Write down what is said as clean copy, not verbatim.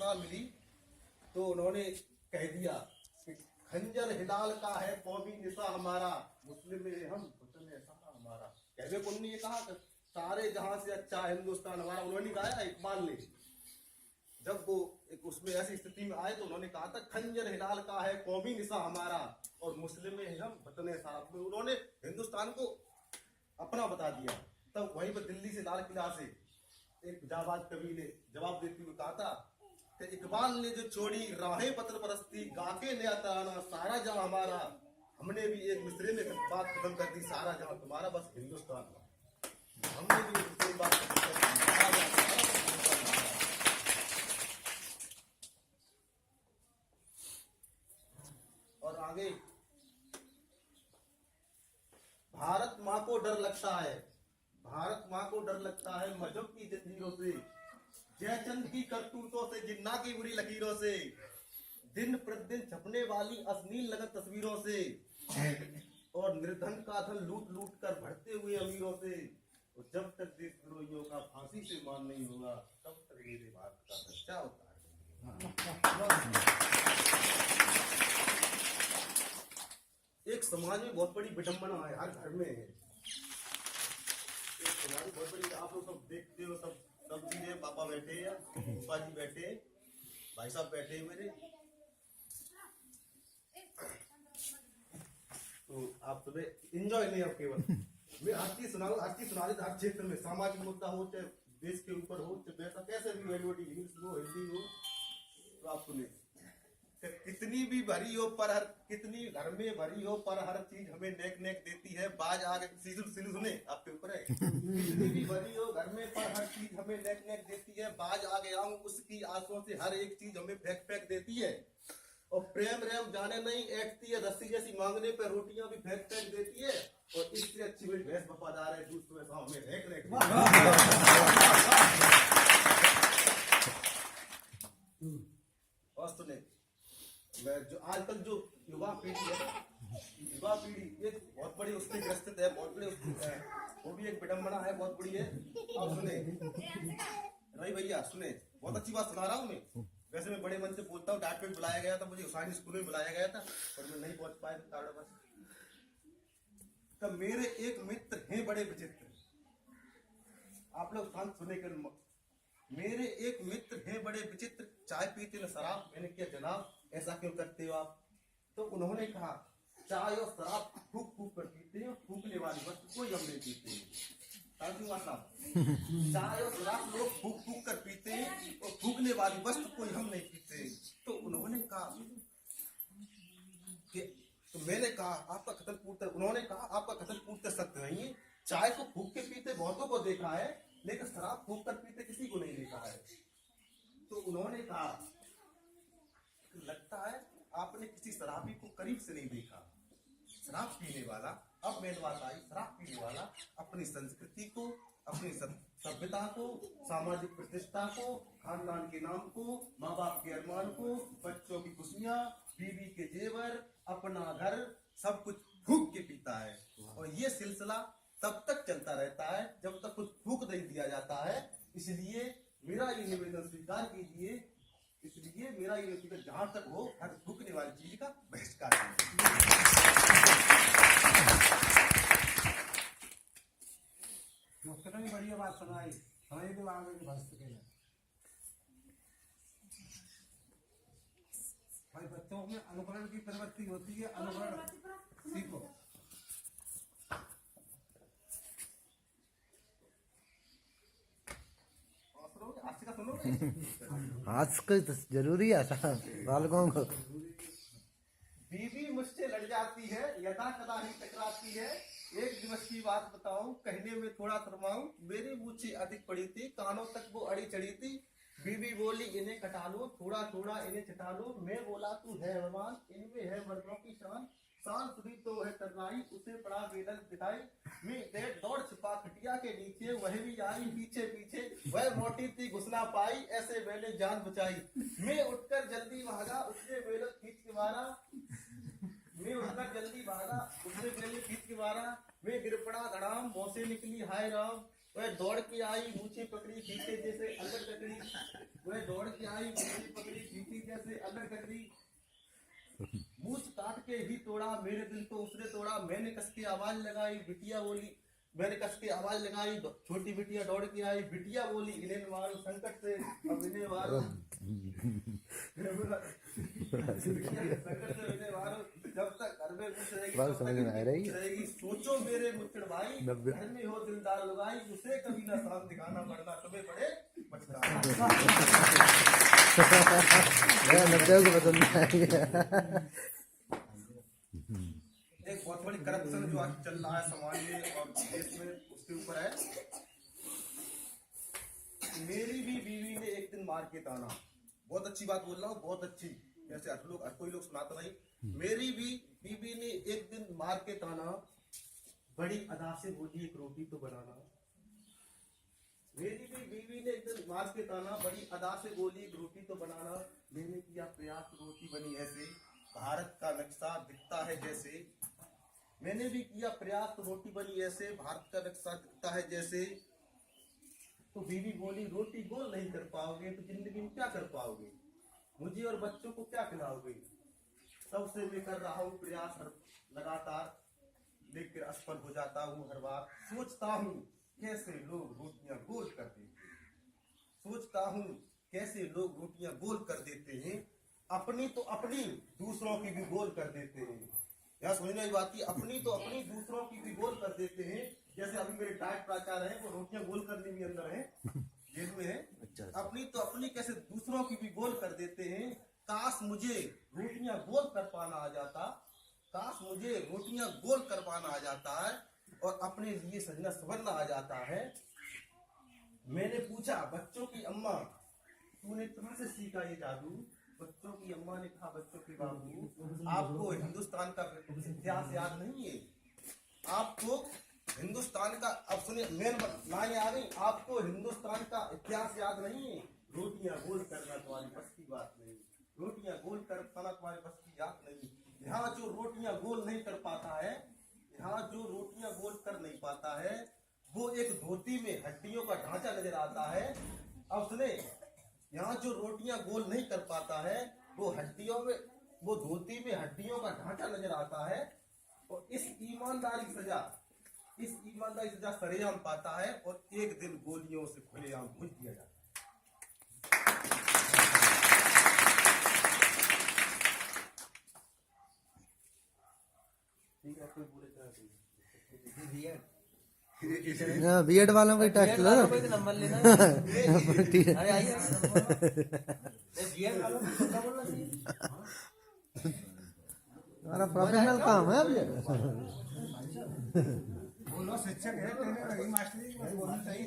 जगह मिली तो उन्होंने कह दिया कि खंजर हिलाल का है कौमी निशा हमारा, मुस्लिम में हम वतन है सारा हमारा। कहवे कौन ने ये कहा कि सारे जहां से अच्छा हिंदुस्तान हमारा, उन्होंने गाया इकबाल ने। जब वो एक उसमें ऐसी स्थिति में आए तो उन्होंने कहा था खंजर हिलाल का है कौमी निशा हमारा और मुस्लिम में हम वतन है सारा। तो उन्होंने हिंदुस्तान को अपना बता दिया। तब वहीं पर दिल्ली से लाल किला से एक जाबाज कवि ने जवाब देते हुए कहा था कि इकबाल ने जो छोड़ी राहें पत्र परस्ती, गाके नया तराना सारा जहां हमारा, हमने भी एक मिसरे में बात खत्म कर दी सारा जहां तुम्हारा, बस हिंदुस्तान। हमने भी एक मिसरे में बात खत्म कर दी सारा जहां तुम्हारा, बस हिंदुस्तान। और आगे भारत माँ को डर लगता है, भारत माँ को डर लगता है मजहब की जंजीरों से, जयचंद की करतूतों से, जिन्ना की बुरी लकीरों से, दिन प्रतिदिन छपने वाली अश्लील लगत तस्वीरों से, और निर्धन का धन लूट लूट कर भरते हुए अमीरों से। और जब तक देशद्रोहियों का फांसी से मान नहीं होगा तब तक ये भारत का सच्चा होता है। एक समाज में बहुत बड़ी विडंबना है, हर घर में है। एक समाज में बहुत बड़ी, आप लोग सब देखते हो, सब चीजें, पापा बैठे या पापा जी बैठे, भाई साहब बैठे मेरे, तो आप सुबह इंजॉय नहीं हो केवल। मैं हर चीज सुनाऊँ, हर चीज सुना देता, हर क्षेत्र में सामाजिक मुद्दा हो, चाहे देश के ऊपर हो, चाहे वैसा कैसे भी हो, इंग्लिश हो, हिंदी हो, तो आप सुने। कितनी भी भरी हो पर हर, कितनी घर में भरी हो पर हर चीज हमें नेक नेक देती है, बाज आगे सुने आपके ऊपर है। कितनी भी भरी हो घर में पर हर चीज हमें नेक नेक देती है, बाज आगे आऊं उसकी आंसुओं से हर एक चीज हमें फेंक फेंक देती है। और प्रेम रेम जाने नहीं ऐठती है, रस्सी जैसी मांगने पर रोटियां भी फेंक फेंक देती है। और इससे अच्छी मेरी भैंस वफादार है, दूध सुबह शाम हमें नेक नेक और सुने। जो आजकल जो युवा पीढ़ी है, युवा पीढ़ी एक बहुत बड़ी उससे ग्रसित है, बहुत बड़ी है, वो भी एक विडंबना है, बहुत बड़ी है। अब सुने रही भैया, सुने, बहुत अच्छी बात सुना रहा हूँ मैं। वैसे मैं बड़े मन से बोलता हूँ, डांट पे बुलाया गया था मुझे, हुसैनी स्कूल में बुलाया गया था, पर मैं नहीं पहुंच पाया कारण बस। तब मेरे एक मित्र हैं बड़े विचित्र, आप लोग शांत सुने कर। मेरे एक मित्र हैं बड़े विचित्र, चाय पीते न शराब। मैंने किया जनाब ऐसा क्यों करते हो आप? तो उन्होंने कहा चाय और शराब फूक फूक कर पीते हैं, फूकने वाली वस्तु कोई हम नहीं पीते। चाय और शराब लोग फूक फूक कर पीते हैं और फूकने वाली वस्तु कोई हम नहीं पीते। तो उन्होंने कहा कि, तो मैंने कहा आपका कथन पूर्णतः, उन्होंने कहा आपका कथन पूर्णतः सत्य नहीं है। चाय को फूक के पीते बहुतों को देखा है, लेकिन शराब फूक कर पीते किसी को नहीं देखा है। तो उन्होंने कहा लगता है आपने किसी शराबी को करीब से नहीं देखा। शराब पीने वाला, अब मेन बात आई, शराब पीने वाला अपनी संस्कृति को, अपनी सभ्यता को, सामाजिक प्रतिष्ठा को, खानदान के नाम को, माँ बाप के अरमान को, बच्चों की खुशियां, बीवी के जेवर, अपना घर, सब कुछ फूक के पीता है। और ये सिलसिला तब तक चलता रहता है जब तक कुछ फूक नहीं दिया जाता है। इसलिए मेरा ये निवेदन स्वीकार कीजिए, इसलिए मेरा ये निवेदन जहां तक हो हर फूकने वाली चीज का बहिष्कार कीजिए। बढ़िया बात सुनाई, हमारी तो आगे बढ़ सके भाई। बच्चों में अनुकरण की प्रवृत्ति होती है, अनुकरण सीखो। आज का तो जरूरी है बालकों को। बीवी मुझसे लड़ जाती है, यदा कदा ही टकराती है। एक दिवस की बात बताऊं, कहने में थोड़ा शर्माऊं, मेरी मूछें अधिक पड़ी थी, कानों तक वो अड़ी चढ़ी थी। बीवी बोली इन्हें कटा लो, थोड़ा थोड़ा इन्हें छटा लो। मैं बोला तू है भगवान, इनमें है मर्दों की शान। शान सुधी तो है तरनाई, उसे पड़ा बेदल दिखाई। मैं दौड़ छिपा खटिया के नीचे, वह भी आई पीछे पीछे। वह मोटी थी घुसना पाई, ऐसे मैंने जान बचाई। मैं उठकर जल्दी भागा, उसने बेलन खींच के मारा। मैं उठकर जल्दी भागा, उसने बेलन खींच के मारा। मैं गिर पड़ा धड़ाम, मुंह से निकली हाय राम। वह दौड़ के आई मूछे पकड़ी पीछे जैसे अलग ककड़ी, वह दौड़ के आई मूछे पकड़ी पीछे जैसे अलग ककड़ी, मूछ काट के ही तोड़ा मेरे दिल को उसने तोड़ा, मैंने कस के आवाज लगाई बिटिया बोली, मैंने कस के आवाज लगाई, छोटी बिटिया दौड़ के आई, बिटिया बोली इन्हें मारो संकट से, अब इन्हें मारो संकट से इन्हें मारो, जब तक घर में कुछ रहेगी सोचो मेरे मुचड़ भाई, घर में हो दिलदार लुगाई, उसे कभी ना शाम दिखाना पड़ना तुम्हें पड़े बचकाना। 90 को पसंद आएगा। एक बहुत बड़ी करप्शन जो आज चल रहा है समाज में और देश में, उसके ऊपर है। मेरी भी बीवी ने एक दिन मार के ताना, बहुत अच्छी बात बोल रहा हूँ, बहुत अच्छी, जैसे हर कोई लोग सुनाता नहीं। मेरी भी बीवी ने एक दिन मार के ताना, बड़ी अदा से बोली एक रोटी तो बनाना। मेरी भी बीवी ने एक दिन मार के ताना, बड़ी अदा से बोली एक रोटी तो बनाना। मैंने किया प्रयास रोटी बनी ऐसे, भारत का नक्शा दिखता है जैसे। मैंने भी किया प्रयास तो रोटी बनी ऐसे, भारत का नक्शा दिखता है जैसे। तो बीवी बोली रोटी गोल नहीं कर पाओगे तो जिंदगी में क्या कर पाओगे, मुझे और बच्चों को क्या खिलाओगे। तब से मैं कर रहा हूँ प्रयास लगातार, लेकर असफल हो जाता हूँ हर बार। सोचता हूँ कैसे लोग रोटियां गोल कर देते हैं, सोचता हूँ कैसे लोग रोटियां गोल कर देते हैं, अपनी तो अपनी दूसरों की भी गोल कर देते हैं। यह समझने की बात की, अपनी तो अपनी दूसरों की भी गोल कर देते हैं। जैसे अभी मेरे डाइट प्राचार्य हैं, वो रोटियां गोल करने में अंदर हैं, जेल में है। अपनी तो अपनी कैसे दूसरों की भी गोल कर देते हैं। काश मुझे रोटियां गोल कर पाना आ जाता, काश मुझे रोटियां गोल कर पाना आ जाता है और अपने लिए सजना संवरना आ जाता है। मैंने पूछा बच्चों की अम्मा तूने कहां से सीखा ये जादू। बच्चों की अम्मा ने कहा बच्चों के बाबू आपको हिंदुस्तान का इतिहास याद नहीं है, आपको हिंदुस्तान का, अब सुनिए मेन लाइन आ गई, आपको हिंदुस्तान का इतिहास याद नहीं है। रोटियां गोल करना तुम्हारी बस की बात नहीं, रोटियां गोल कर पाना तुम्हारे बस की बात नहीं। यहाँ जो रोटियां गोल नहीं कर पाता है, यहाँ जो रोटियां गोल कर नहीं पाता है, वो एक धोती में हड्डियों का ढांचा नजर आता है। अब सुने, यहाँ जो रोटियां गोल नहीं कर पाता है, वो हड्डियों में, वो धोती में हड्डियों का ढांचा नजर आता है। और इस ईमानदारी सजा सरेआम पाता है और एक दिन गोलियों से खुलेआम भूज दिया जाता है। ठीक है, कोई बोले बीएड वालों को टेस्ट लो, नंबर लेना है। अरे आइए बीएड वालों को बोलना चाहिए, हमारा प्रोफेशनल काम है अभी। बोलो शिक्षक है, मास्टर जी बोलना चाहिए।